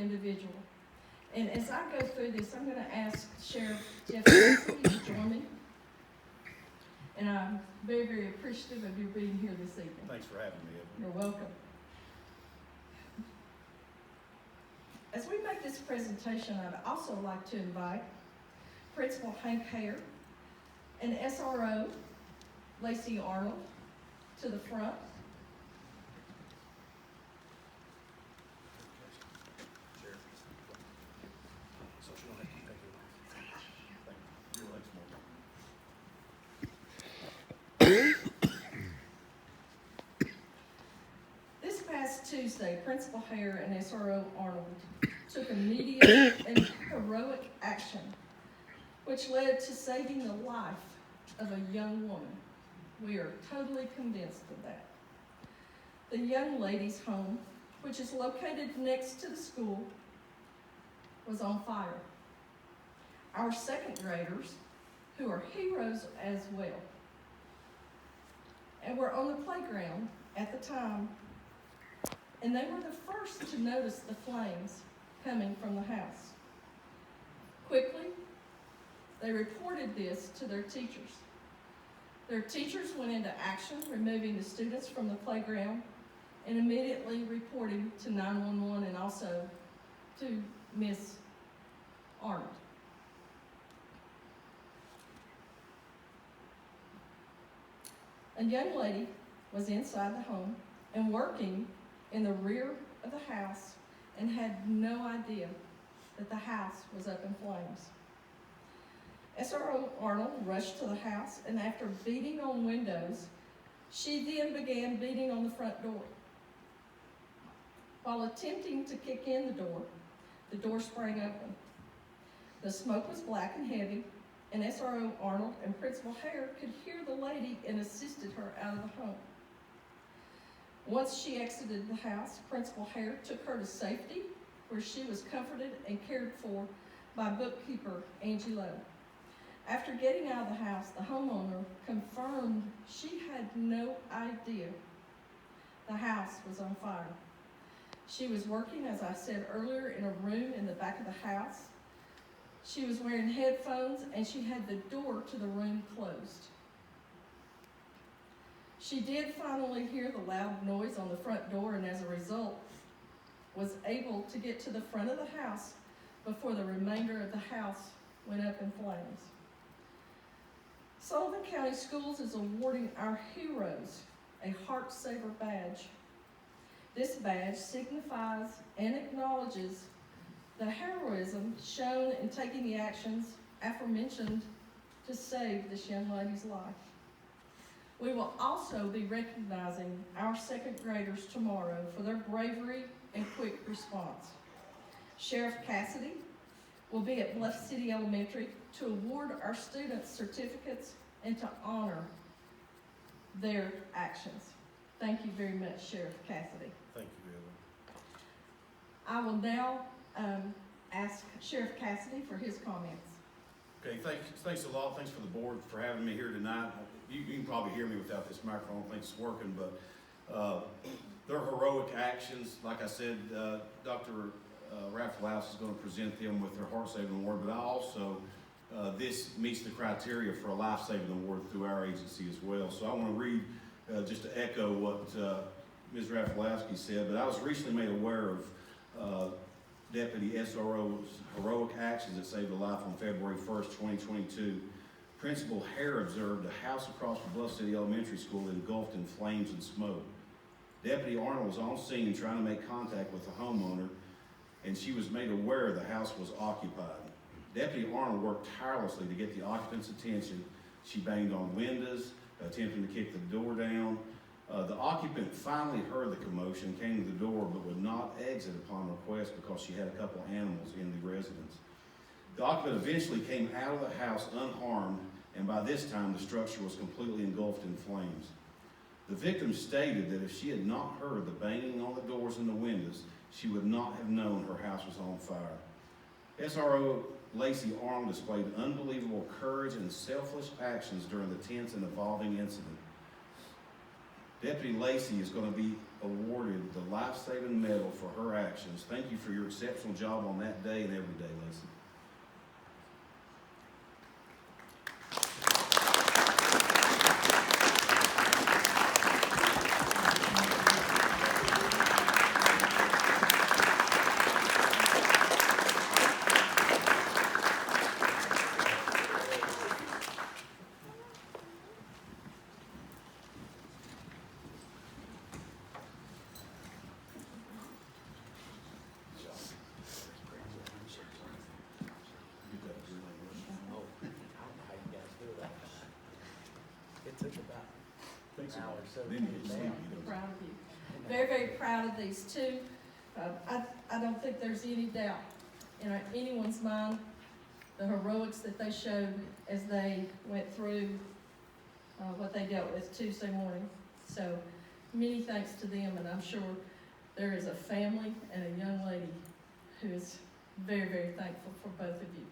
individual. And as I go through this, I'm going to ask Sheriff Jeff Cassidy to join me. And I'm very, very appreciative of you being here this evening. Thanks for having me, Evan. You're welcome. As we make this presentation, I'd also like to invite Principal Hank Hare and SRO Lacey Arnold to the front. This past Tuesday, Principal Hare and SRO Arnold took immediate and heroic action, which led to saving the life of a young woman. We are totally convinced of that. The young lady's home, which is located next to the school, was on fire. Our second graders, who are heroes as well, and were on the playground at the time, and they were the first to notice the flames coming from the house. Quickly, they reported this to their teachers. Their teachers went into action, removing the students from the playground and immediately reporting to 911 and also to Miss Arnold. A young lady was inside the home and working in the rear of the house and had no idea that the house was up in flames. SRO Arnold rushed to the house, and after beating on windows, she then began beating on the front door. While attempting to kick in the door sprang open. The smoke was black and heavy, and SRO Arnold and Principal Hare could hear the lady and assisted her out of the home. Once she exited the house, Principal Hare took her to safety, where she was comforted and cared for by bookkeeper Angie Lowe. After getting out of the house, the homeowner confirmed she had no idea the house was on fire. She was working, as I said earlier, in a room in the back of the house. She was wearing headphones, and she had the door to the room closed. She did finally hear the loud noise on the front door, and as a result, was able to get to the front of the house before the remainder of the house went up in flames. Sullivan County Schools is awarding our heroes a Heart Saver badge. This badge signifies and acknowledges the heroism shown in taking the actions aforementioned to save this young lady's life. We will also be recognizing our second graders tomorrow for their bravery and quick response. Sheriff Cassidy will be at Bluff City Elementary to award our students certificates and to honor their actions. Thank you very much, Sheriff Cassidy. Thank you, Evan. I will now ask Sheriff Cassidy for his comments. Okay, thanks a lot. Thanks for the board for having me here tonight. You can probably hear me without this microphone. I don't think it's working, but their heroic actions, like I said, Dr. Rafalaus is going to present them with their Heart Saving Award, but I also, this meets the criteria for a Life Saving Award through our agency as well. So I want to read, just to echo what Ms. Rafalowski said, but I was recently made aware of Deputy SRO's heroic actions that saved a life on February 1st, 2022. Principal Hare observed a house across from Bluff City Elementary School engulfed in flames and smoke. Deputy Arnold was on scene trying to make contact with the homeowner, and she was made aware the house was occupied. Deputy Arnold worked tirelessly to get the occupant's attention. She banged on windows, attempting to kick the door down. The occupant finally heard the commotion, came to the door, but would not exit upon request because she had a couple animals in the residence. The occupant eventually came out of the house unharmed, and by this time the structure was completely engulfed in flames. The victim stated that if she had not heard the banging on the doors and the windows, she would not have known her house was on fire. SRO Lacey Arnold displayed unbelievable courage and selfless actions during the tense and evolving incident. Deputy Lacey is going to be awarded the life-saving medal for her actions. Thank you for your exceptional job on that day and every day, Lacey. Oh, I don't know how you guys do that. It took about Thanks an a hour lot. or so to Then you get get it sleepy, down. don't you? Proud of you. Very, very proud of these two. I don't think there's any doubt in anyone's mind the heroics that they showed as they went through what they dealt with Tuesday morning. So many thanks to them, and I'm sure there is a family and a young lady who is very, very thankful for both of you.